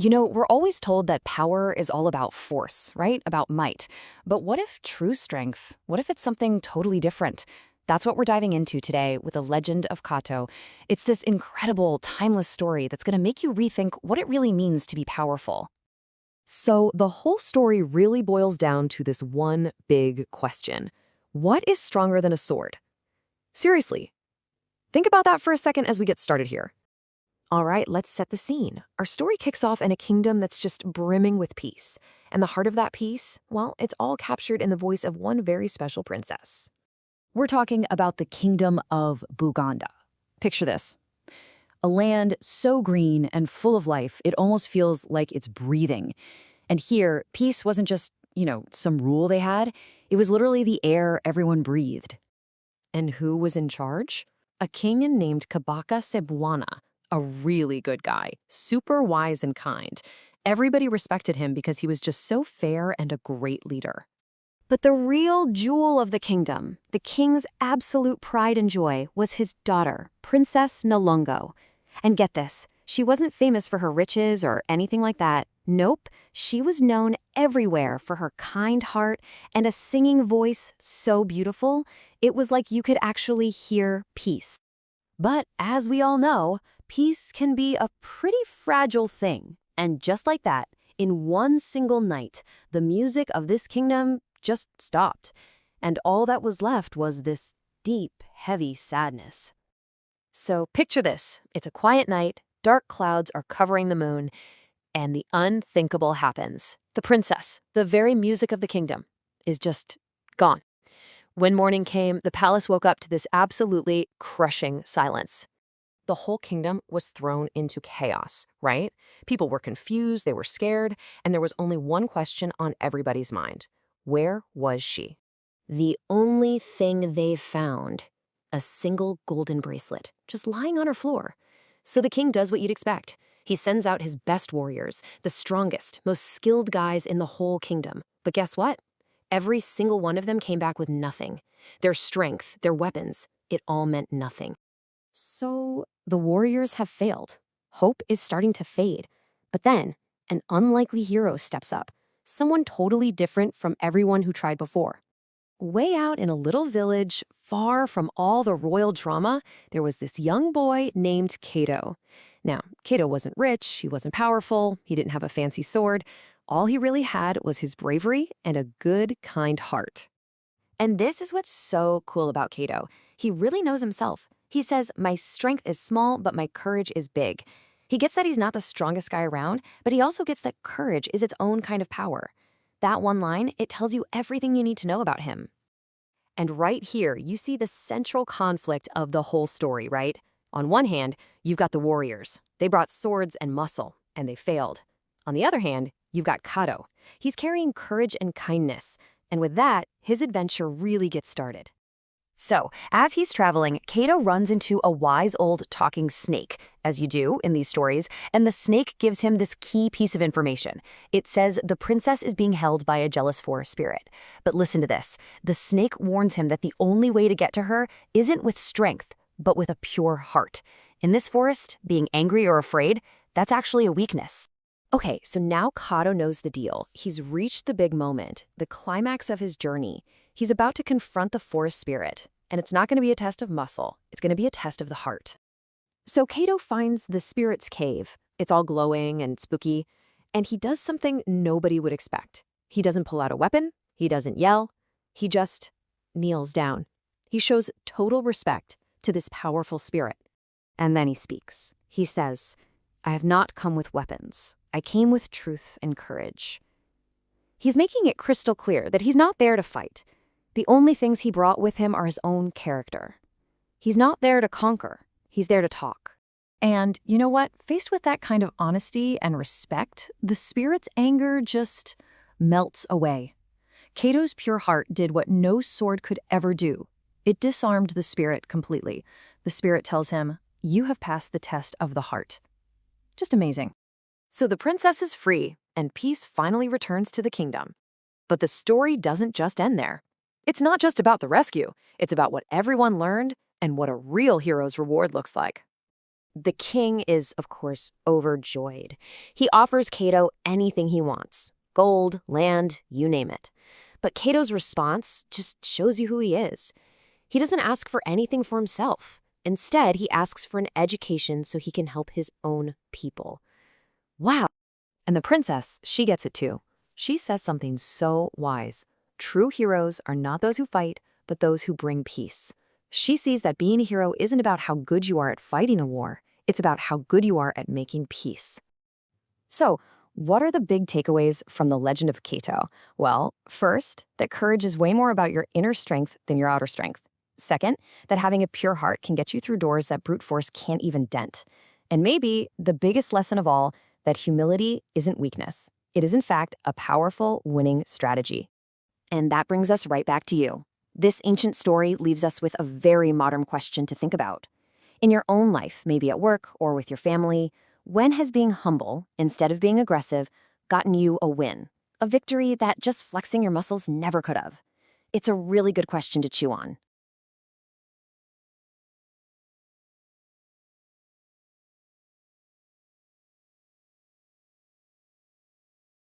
We're always told that power is all about force, right? About might. But what if true strength? What if it's something totally different? That's what we're diving into today with The Legend of Kato. It's this incredible, timeless story that's going to make you rethink what it really means to be powerful. So, the whole story really boils down to this one big question. What is stronger than a sword? Seriously, think about that for a second as we get started here. All right, let's set the scene. Our story kicks off in a kingdom that's just brimming with peace. And the heart of that peace, well, it's all captured in the voice of one very special princess. We're talking about the kingdom of Buganda. Picture this. A land so green and full of life, it almost feels like it's breathing. And here, peace wasn't just, some rule they had. It was literally the air everyone breathed. And who was in charge? A king named Kabaka Sebwana. A really good guy, super wise and kind. Everybody respected him because he was just so fair and a great leader. But the real jewel of the kingdom, the king's absolute pride and joy, was his daughter, Princess Nalongo. And get this, she wasn't famous for her riches or anything like that. Nope, she was known everywhere for her kind heart and a singing voice so beautiful, it was like you could actually hear peace. But as we all know, peace can be a pretty fragile thing. And just like that, in one single night, the music of this kingdom just stopped. And all that was left was this deep, heavy sadness. So picture this. It's a quiet night, dark clouds are covering the moon, and the unthinkable happens. The princess, the very music of the kingdom, is just gone. When morning came, the palace woke up to this absolutely crushing silence. The whole kingdom was thrown into chaos, right? People were confused, they were scared, and there was only one question on everybody's mind. Where was she? The only thing they found, a single golden bracelet, just lying on her floor. So the king does what you'd expect. He sends out his best warriors, the strongest, most skilled guys in the whole kingdom. But guess what? Every single one of them came back with nothing. Their strength, their weapons, it all meant nothing. So the warriors have failed. Hope is starting to fade. But then, an unlikely hero steps up. Someone totally different from everyone who tried before. Way out in a little village, far from all the royal drama, there was this young boy named Kato. Now, Kato wasn't rich, he wasn't powerful, he didn't have a fancy sword. All he really had was his bravery and a good, kind heart. And this is what's so cool about Kato. He really knows himself. He says, "My strength is small, but my courage is big." He gets that he's not the strongest guy around, but he also gets that courage is its own kind of power. That one line, it tells you everything you need to know about him. And right here, you see the central conflict of the whole story, right? On one hand, you've got the warriors. They brought swords and muscle, and they failed. On the other hand, you've got Kato. He's carrying courage and kindness, and with that, his adventure really gets started. So, as he's traveling, Kato runs into a wise old talking snake, as you do in these stories, and the snake gives him this key piece of information. It says the princess is being held by a jealous forest spirit. But listen to this. The snake warns him that the only way to get to her isn't with strength, but with a pure heart. In this forest, being angry or afraid, that's actually a weakness. Okay, so now Kato knows the deal. He's reached the big moment, the climax of his journey. He's about to confront the forest spirit, and it's not going to be a test of muscle. It's going to be a test of the heart. So Kato finds the spirit's cave. It's all glowing and spooky, and he does something nobody would expect. He doesn't pull out a weapon. He doesn't yell. He just kneels down. He shows total respect to this powerful spirit. And then he speaks. He says, "I have not come with weapons. I came with truth and courage." He's making it crystal clear that he's not there to fight. The only things he brought with him are his own character. He's not there to conquer. He's there to talk. And you know what? Faced with that kind of honesty and respect, the spirit's anger just melts away. Kato's pure heart did what no sword could ever do. It disarmed the spirit completely. The spirit tells him, "You have passed the test of the heart." Just amazing. So the princess is free, and peace finally returns to the kingdom. But the story doesn't just end there. It's not just about the rescue. It's about what everyone learned and what a real hero's reward looks like. The king is, of course, overjoyed. He offers Cato anything he wants: gold, land, you name it. But Cato's response just shows you who he is. He doesn't ask for anything for himself. Instead, he asks for an education so he can help his own people. Wow. And the princess, she gets it too. She says something so wise. True heroes are not those who fight, but those who bring peace. She sees that being a hero isn't about how good you are at fighting a war. It's about how good you are at making peace. So, what are the big takeaways from the legend of Cato? Well, first, that courage is way more about your inner strength than your outer strength. Second, that having a pure heart can get you through doors that brute force can't even dent. And maybe the biggest lesson of all, that humility isn't weakness. It is, in fact, a powerful winning strategy. And that brings us right back to you. This ancient story leaves us with a very modern question to think about. In your own life, maybe at work or with your family, when has being humble, instead of being aggressive, gotten you a win? A victory that just flexing your muscles never could have? It's a really good question to chew on.